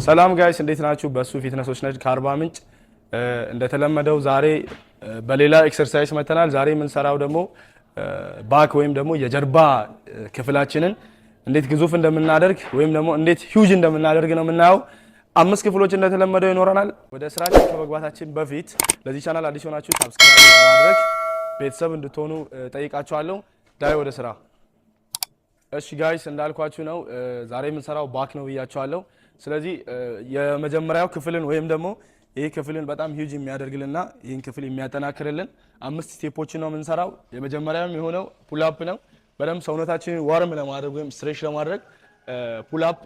ሰላም ጋይስ እንዴት ናችሁ? በሱ ፊትነሶች ነድ ከአርባ ምንጭ እንደተለመደው ዛሬ በሌላ ኤክሰርሳይዝ መተናል። ዛሬ የምንሰራው ደግሞ ባክ ወይም ደግሞ የጀርባ ክፍላችንን እንዴት ግዙፍ እንደምናደርግ ወይም ደግሞ እንዴት ሂውጅ እንደምናደርግ ነው የምናየው። 5 ክፍሎች እንደተለመደው ይኖረናል። ወደ ስራችን ከመግባታችን በፊት ለዚህ ቻናል አዲስ ሆናችሁ ሰብስክራይብ በማድረግ ቤተሰብ እንድትሆኑ ጠይቃችኋለሁ። ዳይ ወደ ስራ። እሺ ጋይስ እንዳልኳችሁ ነው ዛሬ የምንሰራው ባክ ነው ብያችኋለሁ። ስለዚህ የመጀመሪያው ክፍልን ወይም ደግሞ ይሄ ክፍልን በጣም ሂውጅ የሚያደርግልና ይሄን ክፍል የሚያጠናክርልን 5 ስቴፖችን ነው የምንሰራው። የመጀመሪያው የሆነው ፑል አፕ ነው። በደንብ ሰውነታችንን ዋርም ለማድረግ ወይም ስትሬች ለማድረግ ፑል አፕ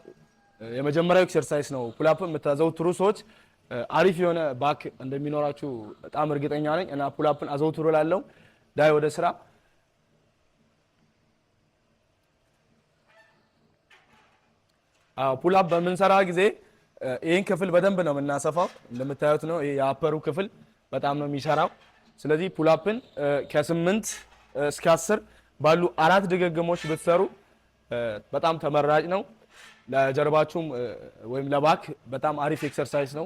የመጀመሪያው ኤክሰርሳይዝ ነው። ፑል አፕ የምታዘውትሩ ሰዎች አሪፍ የሆነ ባክ እንደሚኖራችሁ በጣም እርግጠኛ ነኝ እና ፑል አፕን አዘውትሩ ላለው ዳይ ወደ ስራ። ፑል አፕ በምንሰራ ጊዜ ይሄን ክፍል በደንብ ነው የምናሰፋው። እንደምታዩት ነው ይሄ የአፐሩ ክፍል በጣም ነው የሚሰራው። ስለዚህ ፑል አፕን ከ8 እስከ 10 ባሉ 4 ድግግሞች ብትሰሩ በጣም ተመራጭ ነው። ለጀርባችሁም ወይም ለባክ በጣም አሪፍ ኤክሰርሳይዝ ነው።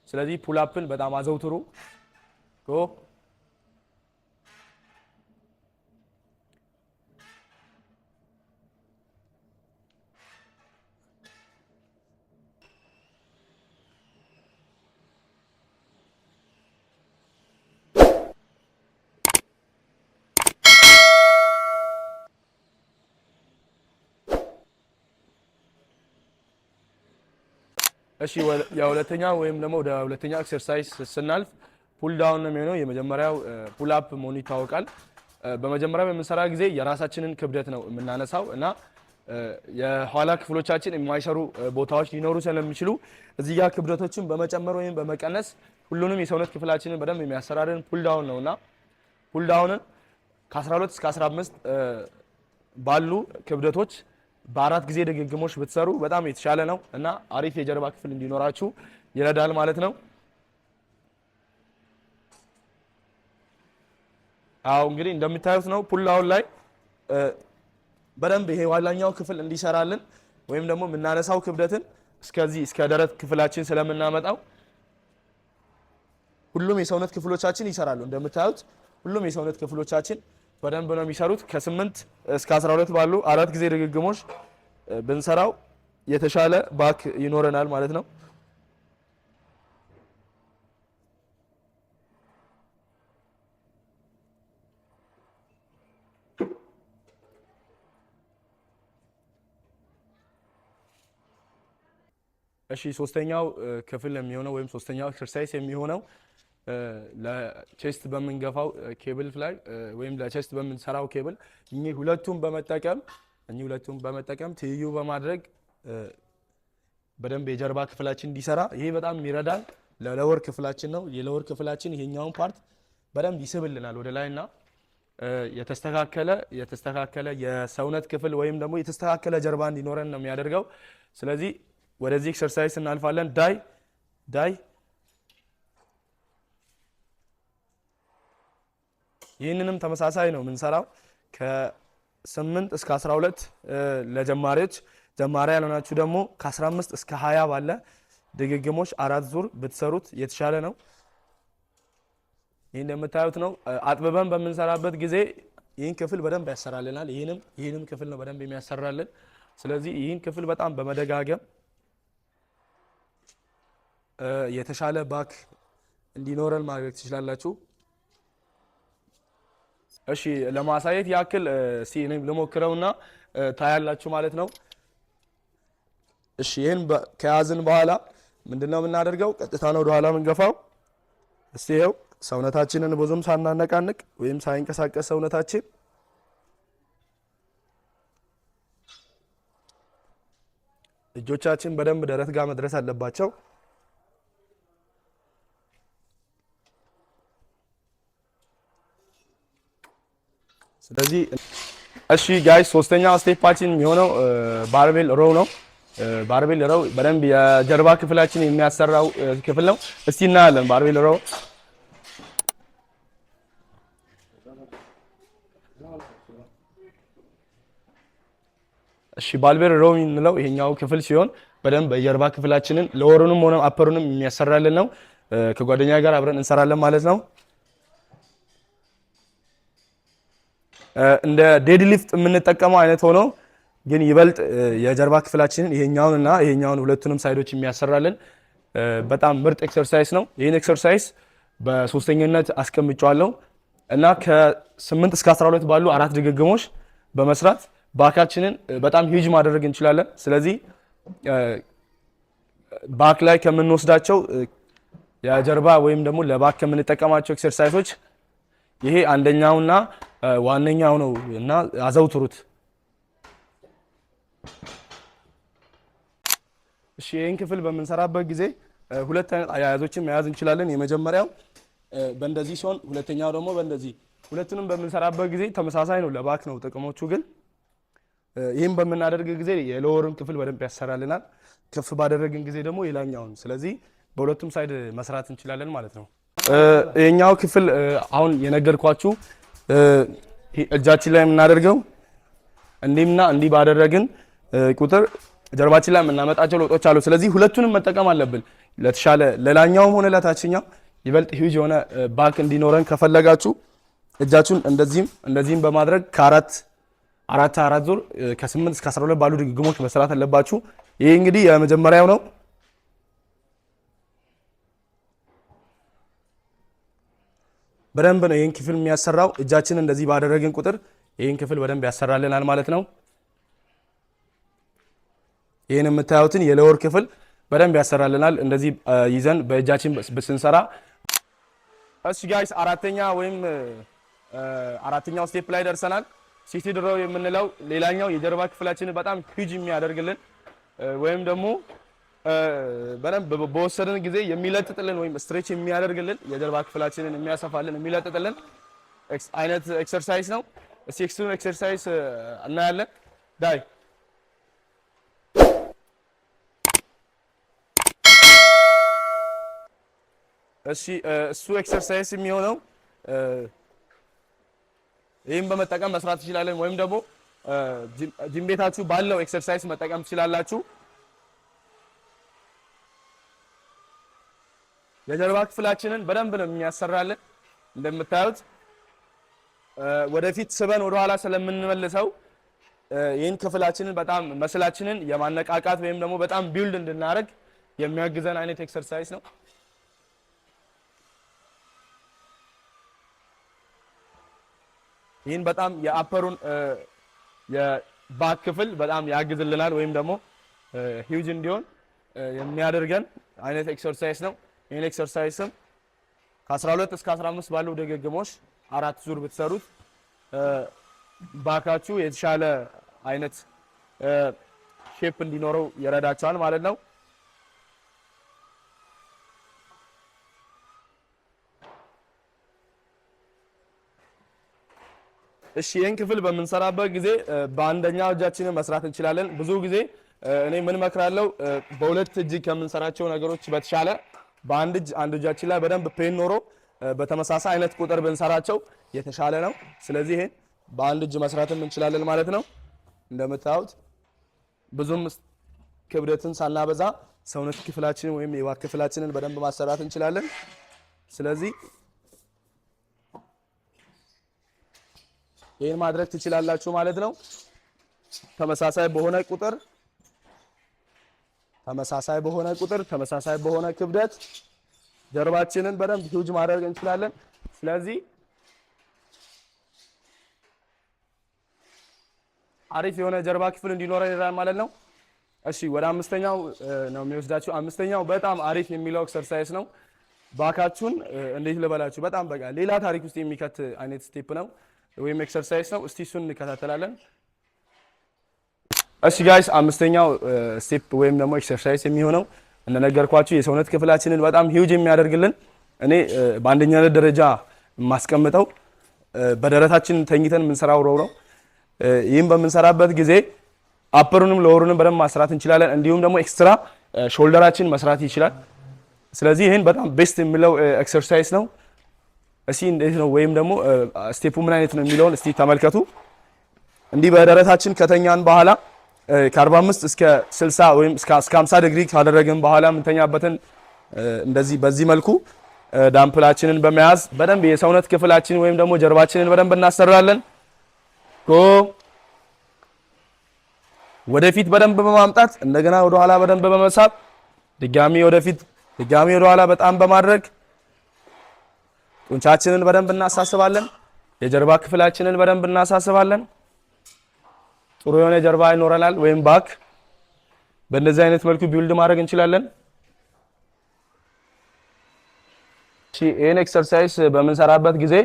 ስለዚህ ፑል አፕን በጣም አዘውትሩ። እሺ የሁለተኛው ወይም ደግሞ ወደ ሁለተኛው ኤክሰርሳይዝ ስናልፍ ፑል ዳውን ነው የሚሆነው። የመጀመሪያው ፑል አፕ መሆኑ ይታወቃል። በመጀመሪያ በምንሰራ ጊዜ የራሳችንን ክብደት ነው የምናነሳው እና የኋላ ክፍሎቻችን የማይሰሩ ቦታዎች ሊኖሩ ስለሚችሉ እዚህ ጋር ክብደቶችን በመጨመር ወይም በመቀነስ ሁሉንም የሰውነት ክፍላችንን በደንብ የሚያሰራርን ፑል ዳውን ነውና ፑል ዳውንን ከ12 እስከ 15 ባሉ ክብደቶች በ4 ጊዜ ድግግሞች ብትሰሩ በጣም የተሻለ ነው እና አሪፍ የጀርባ ክፍል እንዲኖራችሁ ይረዳል ማለት ነው። አው እንግዲህ እንደምታዩት ነው ፑል ዳውን ላይ በደንብ ይሄ ዋላኛው ክፍል እንዲሰራልን ወይም ደግሞ የምናነሳው ክብደትን እስከዚህ እስከ ደረት ክፍላችን ስለምናመጣው ሁሉም የሰውነት ክፍሎቻችን ይሰራሉ። እንደምታዩት ሁሉም የሰውነት ክፍሎቻችን በደንብ ነው የሚሰሩት። ከ8 እስከ 12 ባሉ 4 ጊዜ ድግግሞች ብንሰራው የተሻለ ባክ ይኖረናል ማለት ነው። እሺ ሶስተኛው ክፍል የሚሆነው ወይም ሶስተኛው ኤክሰርሳይዝ የሚሆነው ለቼስት በምንገፋው ኬብል ላይ ወይም ለቼስት በምንሰራው ኬብል እኚህ ሁለቱን በመጠቀም ትይዩ በማድረግ በደንብ የጀርባ ክፍላችን እንዲሰራ ይሄ በጣም ይረዳል። ለሎወር ክፍላችን ነው። የሎወር ክፍላችን ይሄኛውን ፓርት በደንብ ይስብልናል ወደ ላይና የተስተካከለ የሰውነት ክፍል ወይም ደግሞ የተስተካከለ ጀርባ እንዲኖረን ነው የሚያደርገው። ስለዚህ ወደዚህ ኤክሰርሳይዝ እናልፋለን። ዳይ ይህንንም ተመሳሳይ ነው የምንሰራው ከ8 እስከ 12 ለጀማሪዎች። ጀማሪ ያልሆናችሁ ደግሞ ከ15 እስከ 20 ባለ ድግግሞች 4 ዙር ብትሰሩት የተሻለ ነው። ይህ እንደምታዩት ነው። አጥብበን በምንሰራበት ጊዜ ይህን ክፍል በደንብ ያሰራልናል። ይህንም ክፍል ነው በደንብ የሚያሰራልን። ስለዚህ ይህን ክፍል በጣም በመደጋገም የተሻለ ባክ እንዲኖረን ማድረግ ትችላላችሁ። እሺ ለማሳየት ያክል ልሞክረውና ታያላችሁ ማለት ነው። እሺ ይሄን ከያዝን በኋላ ምንድነው የምናደርገው? ቀጥታ ነው ወደ ኋላ የምንገፋው። እስቲ ይሄው ሰውነታችንን ብዙም ሳናነቃንቅ ወይም ሳይንቀሳቀስ ሰውነታችን እጆቻችን በደንብ ደረት ጋር መድረስ አለባቸው። ስለዚህ እሺ ጋይስ ሶስተኛው ስቴፓችን የሚሆነው ባርቤል ሮው ነው። ባርቤል ሮው በደንብ የጀርባ ክፍላችን የሚያሰራው ክፍል ነው። እስቲ እናያለን ባርቤል ሮው። እሺ ባልቤር ሮው የምንለው ይሄኛው ክፍል ሲሆን በደንብ የጀርባ ክፍላችንን ሎወሩንም ሆነ አፐሩንም የሚያሰራልን ነው። ከጓደኛ ጋር አብረን እንሰራለን ማለት ነው። እንደ ዴድሊፍት የምንጠቀመው አይነት ሆኖ ግን ይበልጥ የጀርባ ክፍላችንን ይሄኛውንና ይሄኛውን ሁለቱንም ሳይዶች የሚያሰራልን በጣም ምርጥ ኤክሰርሳይዝ ነው። ይሄን ኤክሰርሳይዝ በሶስተኛነት አስቀምጫለሁ እና ከ8 እስከ 12 ባሉ 4 ድግግሞች በመስራት ባካችንን በጣም ሂጅ ማድረግ እንችላለን። ስለዚህ ባክ ላይ ከምንወስዳቸው የጀርባ ወይም ደግሞ ለባክ ከምንጠቀማቸው ኤክሰርሳይዞች ይሄ አንደኛውና ዋነኛው ነው እና አዘውትሩት። እሺ ይሄን ክፍል በምንሰራበት ጊዜ ሁለት አይነት አያያዞችን መያዝ እንችላለን። የመጀመሪያው በእንደዚህ ሲሆን ሁለተኛው ደግሞ በእንደዚህ። ሁለቱንም በምንሰራበት ጊዜ ተመሳሳይ ነው፣ ለባክ ነው ጥቅሞቹ። ግን ይህም በምናደርግ ጊዜ የሎወርን ክፍል በደንብ ያሰራልናል፣ ከፍ ባደረግን ጊዜ ደግሞ የላኛውን። ስለዚህ በሁለቱም ሳይድ መስራት እንችላለን ማለት ነው። ይሄኛው ክፍል አሁን የነገርኳችሁ እጃችን ላይ የምናደርገው እንዲህና እንዲህ ባደረግን ቁጥር ጀርባችን ላይ የምናመጣቸው ለውጦች አሉ። ስለዚህ ሁለቱንም መጠቀም አለብን ለተሻለ ለላኛውም ሆነ ለታችኛው ይበልጥ ሂውጅ የሆነ ባክ እንዲኖረን ከፈለጋችሁ እጃችሁን እንደዚህም በማድረግ አራት ዙር ከ8 እስከ 12 ባሉ ድግግሞች መስራት አለባችሁ። ይሄ እንግዲህ የመጀመሪያው ነው። በደንብ ነው ይሄን ክፍል የሚያሰራው። እጃችን እንደዚህ ባደረግን ቁጥር ይሄን ክፍል በደንብ ያሰራልናል ማለት ነው። ይሄን የምታዩትን የሎወር ክፍል በደንብ ያሰራልናል እንደዚህ ይዘን በእጃችን ስንሰራ። እሺ ጋይስ አራተኛው ስቴፕ ላይ ደርሰናል። ሲትድ ሮው የምንለው ሌላኛው የጀርባ ክፍላችንን በጣም ሂጅ የሚያደርግልን ወይም ደግሞ በደንብ በወሰድን ጊዜ የሚለጥጥልን ወይም ስትሬች የሚያደርግልን የጀርባ ክፍላችንን የሚያሰፋልን የሚለጥጥልን አይነት ኤክሰርሳይዝ ነው። እስቲ እሱን ኤክሰርሳይዝ እናያለን። ዳይ እሺ እሱ ኤክሰርሳይዝ የሚሆነው ይህም በመጠቀም መስራት ትችላለን፣ ወይም ደግሞ ጂም ቤታችሁ ባለው ኤክሰርሳይዝ መጠቀም ትችላላችሁ። የጀርባ ክፍላችንን በደንብ ነው የሚያሰራልን። እንደምታዩት ወደፊት ስበን ወደ ኋላ ስለምንመልሰው ይህን ክፍላችንን በጣም መስላችንን የማነቃቃት ወይም ደግሞ በጣም ቢልድ እንድናደርግ የሚያግዘን አይነት ኤክሰርሳይዝ ነው። ይህን በጣም የአፐሩን የባክ ክፍል በጣም ያግዝልናል ወይም ደግሞ ሂውጅ እንዲሆን የሚያደርገን አይነት ኤክሰርሳይዝ ነው። ይህን ኤክሰርሳይዝም ከ12 እስከ 15 ባሉ ድግግሞች 4 ዙር ብትሰሩት ባካችሁ የተሻለ አይነት ሼፕ እንዲኖረው ይረዳችኋል ማለት ነው። እሺ ይህን ክፍል በምንሰራበት ጊዜ በአንደኛው እጃችንን መስራት እንችላለን። ብዙ ጊዜ እኔ ምን እመክራለሁ፣ በሁለት እጅ ከምንሰራቸው ነገሮች በተሻለ በአንድ እጃችን ላይ በደንብ ፔን ኖሮ በተመሳሳይ አይነት ቁጥር ብንሰራቸው የተሻለ ነው። ስለዚህ ይሄን በአንድ እጅ መስራትም እንችላለን ማለት ነው። እንደምታዩት ብዙም ክብደትን ሳናበዛ ሰውነት ክፍላችንን ወይም የባክ ክፍላችንን በደንብ ማሰራት እንችላለን። ስለዚህ ይሄን ማድረግ ትችላላችሁ ማለት ነው። ተመሳሳይ በሆነ ክብደት ጀርባችንን በደንብ ሂውጅ ማድረግ እንችላለን። ስለዚህ አሪፍ የሆነ ጀርባ ክፍል እንዲኖረን ይረዳል ማለት ነው። እሺ ወደ አምስተኛው ነው የሚወስዳችሁ። አምስተኛው በጣም አሪፍ የሚለው ኤክሰርሳይዝ ነው። ባካችሁን እንዴት ልበላችሁ፣ በጣም በቃ ሌላ ታሪክ ውስጥ የሚከት አይነት ስቴፕ ነው ወይም ኤክሰርሳይዝ ነው። እስቲ እሱን እንከታተላለን። እሺ ጋይስ አምስተኛው ስቴፕ ወይም ደግሞ ኤክሰርሳይዝ የሚሆነው እንደነገርኳችሁ የሰውነት ክፍላችንን በጣም ሂውጅ የሚያደርግልን እኔ በአንደኛነት ደረጃ የማስቀምጠው በደረታችን ተኝተን የምንሰራው ሮው ነው። ይህም በምንሰራበት ጊዜ አፐሩንም ሎወሩንም በደንብ ማስራት እንችላለን። እንዲሁም ደግሞ ኤክስትራ ሾልደራችን መስራት ይችላል። ስለዚህ ይህን በጣም ቤስት የሚለው ኤክሰርሳይዝ ነው። እስቲ እንዴት ነው ወይም ደግሞ ስቴፑ ምን አይነት ነው የሚለውን እስቲ ተመልከቱ። እንዲህ በደረታችን ከተኛን በኋላ ከ45 እስከ 60 ወይም እስከ 50 ዲግሪ ካደረግን በኋላ የምንተኛበትን እንደዚህ በዚህ መልኩ ዳምፕላችንን በመያዝ በደንብ የሰውነት ክፍላችን ወይም ደግሞ ጀርባችንን በደንብ እናሰራለን። ወደፊት በደንብ በማምጣት እንደገና ወደ ኋላ በደንብ በመሳብ ድጋሚ ወደፊት ድጋሚ ወደ ኋላ በጣም በማድረግ ጡንቻችንን በደንብ እናሳስባለን። የጀርባ ክፍላችንን በደንብ እናሳስባለን። ጥሩ የሆነ ጀርባ ይኖረናል ወይም ባክ በእንደዚህ አይነት መልኩ ቢውልድ ማድረግ እንችላለን። ይሄን ኤክሰርሳይዝ በምንሰራበት ጊዜ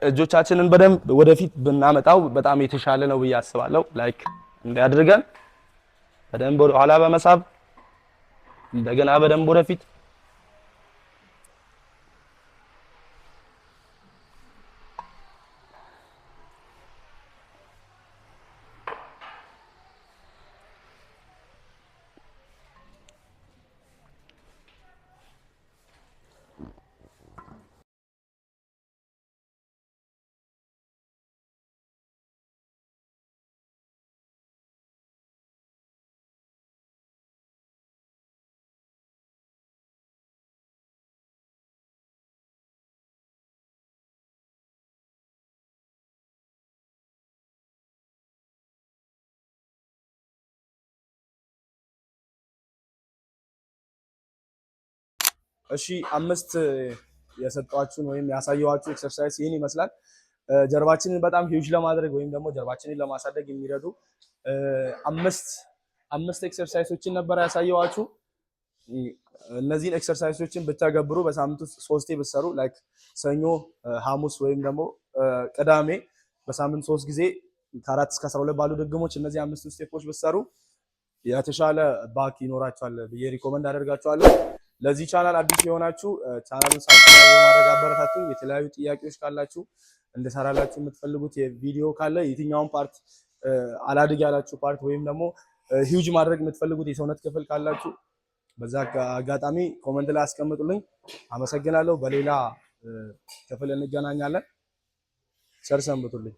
እጆቻችንን በደንብ ወደፊት ብናመጣው በጣም የተሻለ ነው ብዬ አስባለሁ። ላይክ እንዲያድርገን በደንብ ወደ ኋላ በመሳብ እንደገና በደንብ ወደፊት እሺ 5 የሰጧችሁን ወይም ያሳየኋችሁ ኤክሰርሳይዝ ይህን ይመስላል። ጀርባችንን በጣም ሂውጅ ለማድረግ ወይም ደግሞ ጀርባችንን ለማሳደግ የሚረዱ አምስት ኤክሰርሳይዞችን ነበር ያሳየኋችሁ። እነዚህን ኤክሰርሳይዞችን ብትተገብሩ በሳምንት ውስጥ 3 ብትሰሩ ላይክ ሰኞ፣ ሐሙስ ወይም ደግሞ ቅዳሜ በሳምንት 3 ጊዜ ከ4 እስከ 12 ባሉ ድግሞች እነዚህ 5 ስቴፖች ብትሰሩ የተሻለ ባክ ይኖራችኋል ብዬ ሪኮመንድ አደርጋችኋለሁ። ለዚህ ቻናል አዲስ የሆናችሁ ቻናሉን ሰብስክራይብ በማድረግ አበረታቱኝ። የተለያዩ ጥያቄዎች ካላችሁ እንድሰራላችሁ የምትፈልጉት የቪዲዮ ካለ የትኛውን ፓርት አላድግ ያላችሁ ፓርት ወይም ደግሞ ሂውጅ ማድረግ የምትፈልጉት የሰውነት ክፍል ካላችሁ በዛ አጋጣሚ ኮመንት ላይ አስቀምጡልኝ። አመሰግናለሁ። በሌላ ክፍል እንገናኛለን። ቸር ሰንብቱልኝ።